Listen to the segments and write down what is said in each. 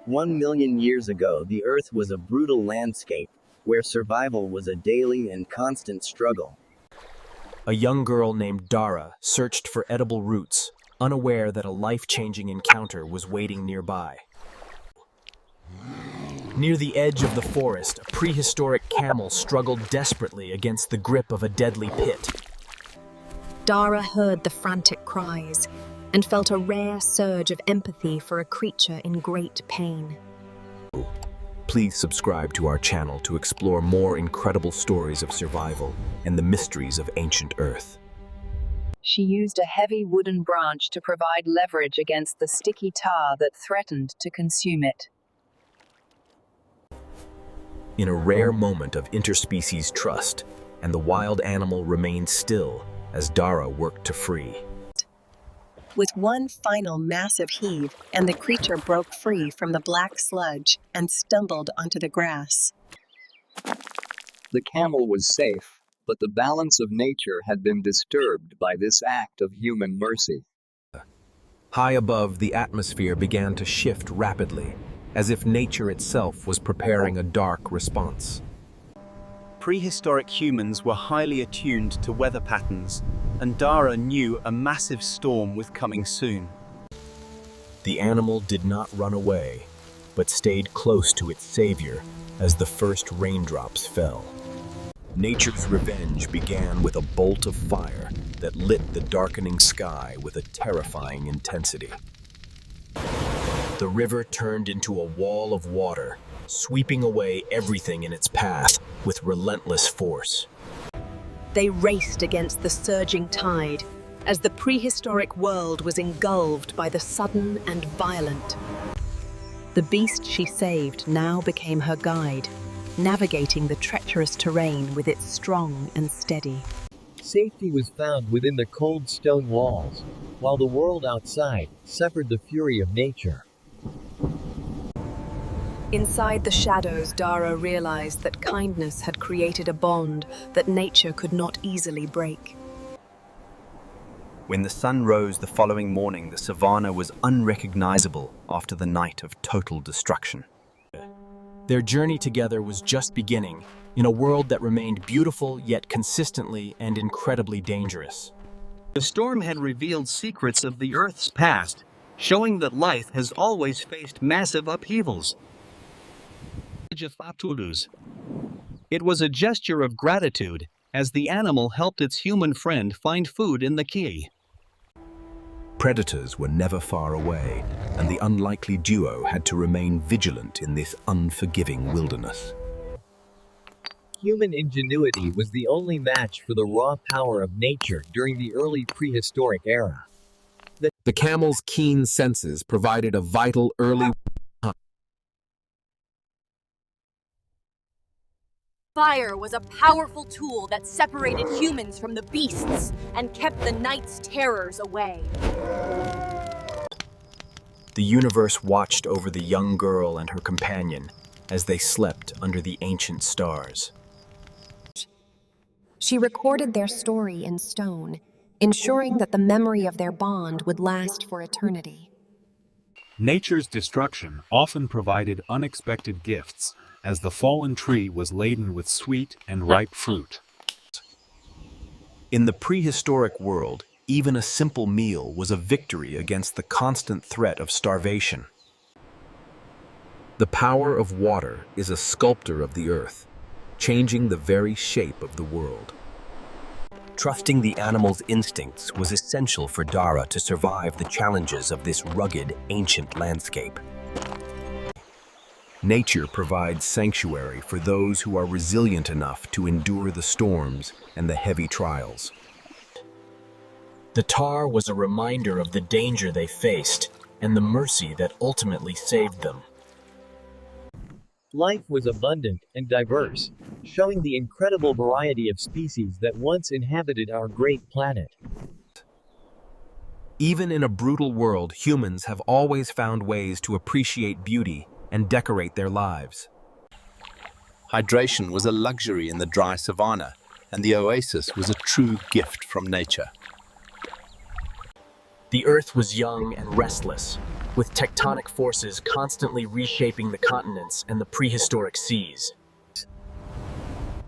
1 million years ago, the Earth was a brutal landscape, where survival was a daily and constant struggle. A young girl named Dara searched for edible roots, unaware that a life-changing encounter was waiting nearby. Near the edge of the forest, a prehistoric camel struggled desperately against the grip of a deadly pit. Dara heard the frantic cries and felt a rare surge of empathy for a creature in great pain. Please subscribe to our channel to explore more incredible stories of survival and the mysteries of ancient Earth. She used a heavy wooden branch to provide leverage against the sticky tar that threatened to consume it. In a rare moment of interspecies trust, and the wild animal remained still as Dara worked to free. With one final massive heave, and the creature broke free from the black sludge and stumbled onto the grass. The camel was safe, but the balance of nature had been disturbed by this act of human mercy. High above, the atmosphere began to shift rapidly, as if nature itself was preparing a dark response. Prehistoric humans were highly attuned to weather patterns, and Dara knew a massive storm was coming soon. The animal did not run away, but stayed close to its savior as the first raindrops fell. Nature's revenge began with a bolt of fire that lit the darkening sky with a terrifying intensity. The river turned into a wall of water, sweeping away everything in its path with relentless force. They raced against the surging tide as the prehistoric world was engulfed by the sudden and violent. The beast she saved now became her guide, navigating the treacherous terrain with its strong and steady. Safety was found within the cold stone walls, while the world outside suffered the fury of nature. Inside the shadows, Dara realized that kindness had created a bond that nature could not easily break. When the sun rose the following morning, the savannah was unrecognizable after the night of total destruction. Their journey together was just beginning, in a world that remained beautiful yet consistently and incredibly dangerous. The storm had revealed secrets of the Earth's past, showing that life has always faced massive upheavals. It was a gesture of gratitude, as the animal helped its human friend find food in the key. Predators were never far away, and the unlikely duo had to remain vigilant in this unforgiving wilderness. Human ingenuity was the only match for the raw power of nature during the early prehistoric era. The camel's keen senses provided a vital early Fire was a powerful tool that separated humans from the beasts and kept the night's terrors away. The universe watched over the young girl and her companion as they slept under the ancient stars. She recorded their story in stone, ensuring that the memory of their bond would last for eternity. Nature's destruction often provided unexpected gifts, as the fallen tree was laden with sweet and ripe fruit. In the prehistoric world, even a simple meal was a victory against the constant threat of starvation. The power of water is a sculptor of the earth, changing the very shape of the world. Trusting the animal's instincts was essential for Dara to survive the challenges of this rugged, ancient landscape. Nature provides sanctuary for those who are resilient enough to endure the storms and the heavy trials. The tar was a reminder of the danger they faced and the mercy that ultimately saved them. Life was abundant and diverse, showing the incredible variety of species that once inhabited our great planet. Even in a brutal world, humans have always found ways to appreciate beauty and decorate their lives. Hydration was a luxury in the dry savanna, and the oasis was a true gift from nature. The earth was young and restless, with tectonic forces constantly reshaping the continents and the prehistoric seas.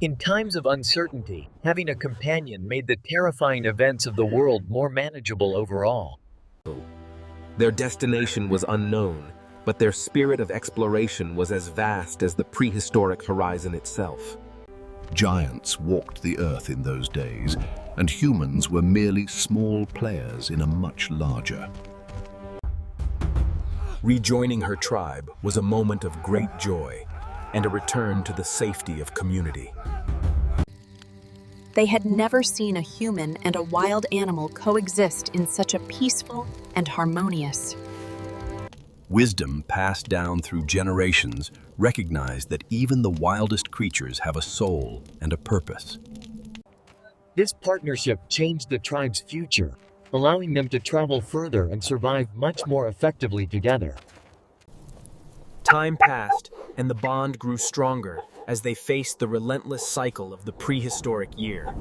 In times of uncertainty, having a companion made the terrifying events of the world more manageable overall. Their destination was unknown, but their spirit of exploration was as vast as the prehistoric horizon itself. Giants walked the earth in those days, and humans were merely small players in a much larger. Rejoining her tribe was a moment of great joy and a return to the safety of community. They had never seen a human and a wild animal coexist in such a peaceful and harmonious. Wisdom passed down through generations recognized that even the wildest creatures have a soul and a purpose. This partnership changed the tribe's future, allowing them to travel further and survive much more effectively together. Time passed, and the bond grew stronger as they faced the relentless cycle of the prehistoric year.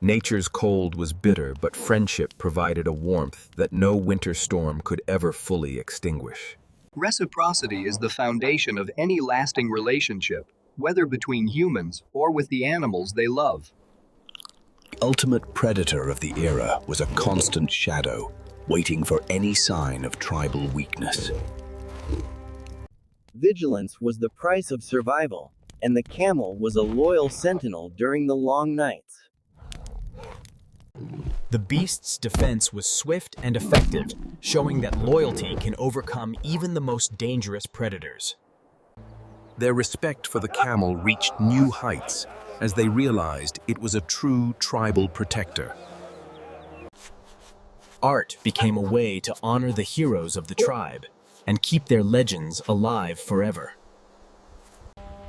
Nature's cold was bitter, but friendship provided a warmth that no winter storm could ever fully extinguish. Reciprocity is the foundation of any lasting relationship, whether between humans or with the animals they love. The ultimate predator of the era was a constant shadow, waiting for any sign of tribal weakness. Vigilance was the price of survival, and the camel was a loyal sentinel during the long nights. The beast's defense was swift and effective, showing that loyalty can overcome even the most dangerous predators. Their respect for the camel reached new heights as they realized it was a true tribal protector. Art became a way to honor the heroes of the tribe and keep their legends alive forever.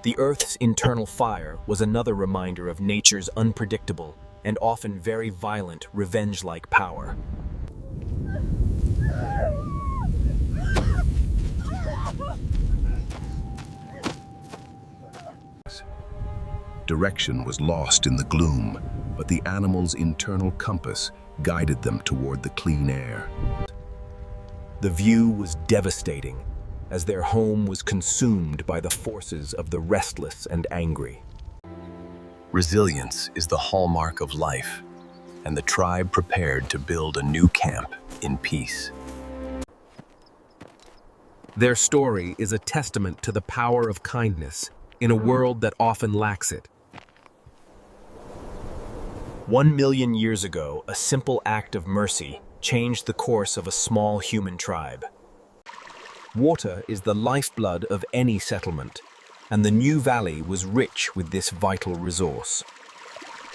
The Earth's internal fire was another reminder of nature's unpredictable and often very violent revenge-like power. Direction was lost in the gloom, but the animals' internal compass guided them toward the clean air. The view was devastating, as their home was consumed by the forces of the restless and angry. Resilience is the hallmark of life, and the tribe prepared to build a new camp in peace. Their story is a testament to the power of kindness in a world that often lacks it. 1 million years ago, a simple act of mercy changed the course of a small human tribe. Water is the lifeblood of any settlement, and the new valley was rich with this vital resource.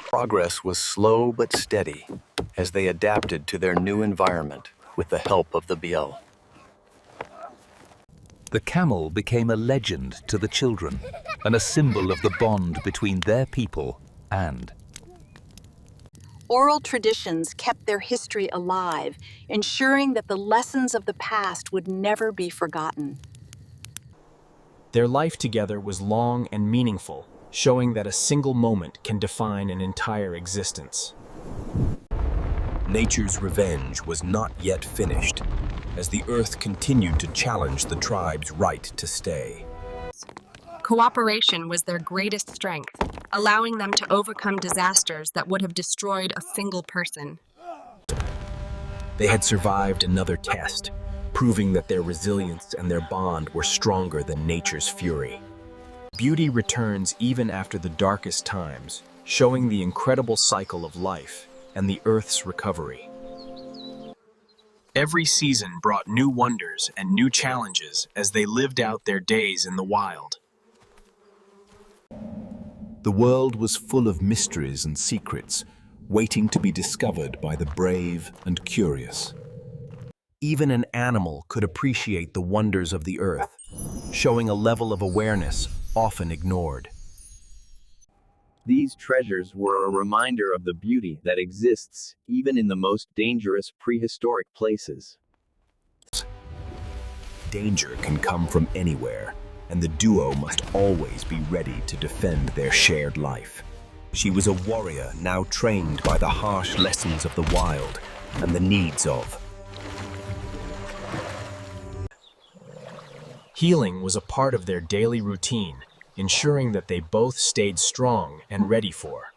Progress was slow but steady as they adapted to their new environment with the help of the Biel. The camel became a legend to the children and a symbol of the bond between their people and. Oral traditions kept their history alive, ensuring that the lessons of the past would never be forgotten. Their life together was long and meaningful, showing that a single moment can define an entire existence. Nature's revenge was not yet finished, as the Earth continued to challenge the tribe's right to stay. Cooperation was their greatest strength, allowing them to overcome disasters that would have destroyed a single person. They had survived another test, proving that their resilience and their bond were stronger than nature's fury. Beauty returns even after the darkest times, showing the incredible cycle of life and the Earth's recovery. Every season brought new wonders and new challenges as they lived out their days in the wild. The world was full of mysteries and secrets, waiting to be discovered by the brave and curious. Even an animal could appreciate the wonders of the earth, showing a level of awareness often ignored. These treasures were a reminder of the beauty that exists even in the most dangerous prehistoric places. Danger can come from anywhere, and the duo must always be ready to defend their shared life. She was a warrior now trained by the harsh lessons of the wild and the needs of Healing was a part of their daily routine, ensuring that they both stayed strong and ready for.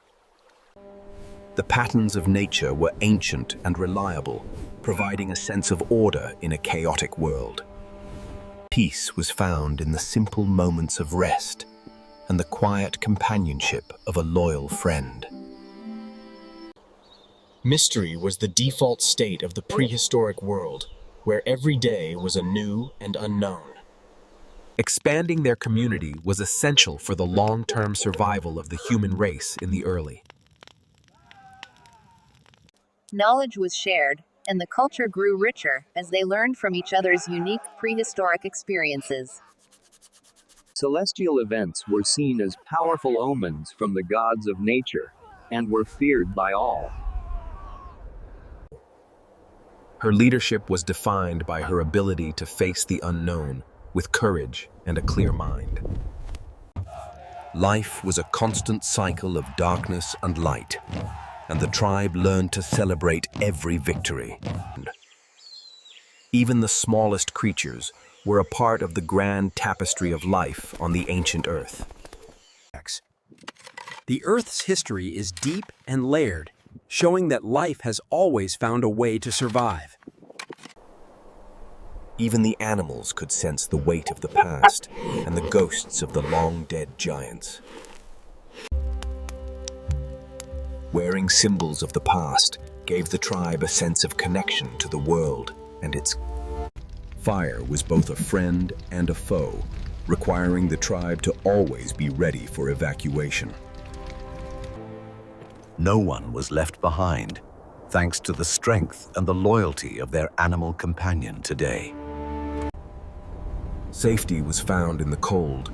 The patterns of nature were ancient and reliable, providing a sense of order in a chaotic world. Peace was found in the simple moments of rest and the quiet companionship of a loyal friend. Mystery was the default state of the prehistoric world, where every day was a new and unknown. Expanding their community was essential for the long-term survival of the human race in the early. Knowledge was shared, and the culture grew richer as they learned from each other's unique prehistoric experiences. Celestial events were seen as powerful omens from the gods of nature, and were feared by all. Her leadership was defined by her ability to face the unknown with courage and a clear mind. Life was a constant cycle of darkness and light, and the tribe learned to celebrate every victory. Even the smallest creatures were a part of the grand tapestry of life on the ancient Earth. The Earth's history is deep and layered, showing that life has always found a way to survive. Even the animals could sense the weight of the past and the ghosts of the long-dead giants. Wearing symbols of the past gave the tribe a sense of connection to the world and its. Fire was both a friend and a foe, requiring the tribe to always be ready for evacuation. No one was left behind, thanks to the strength and the loyalty of their animal companion today. Safety was found in the cold,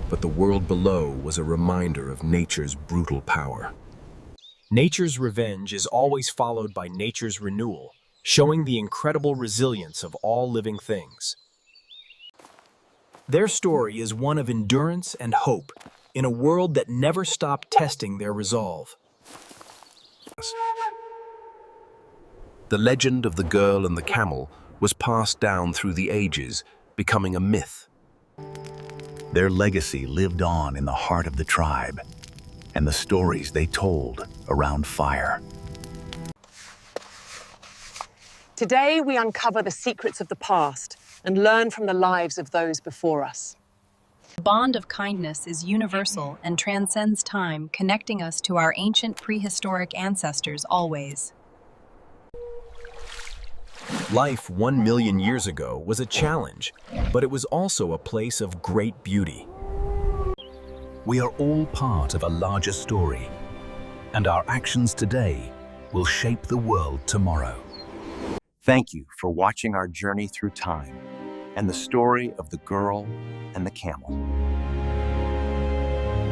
but the world below was a reminder of nature's brutal power. Nature's revenge is always followed by nature's renewal, showing the incredible resilience of all living things. Their story is one of endurance and hope in a world that never stopped testing their resolve. The legend of the girl and the camel was passed down through the ages, becoming a myth. Their legacy lived on in the heart of the tribe, and the stories they told around fire. Today, we uncover the secrets of the past and learn from the lives of those before us. The bond of kindness is universal and transcends time, connecting us to our ancient prehistoric ancestors always. Life 1 million years ago was a challenge, but it was also a place of great beauty. We are all part of a larger story, and our actions today will shape the world tomorrow. Thank you for watching our journey through time and the story of the girl and the camel.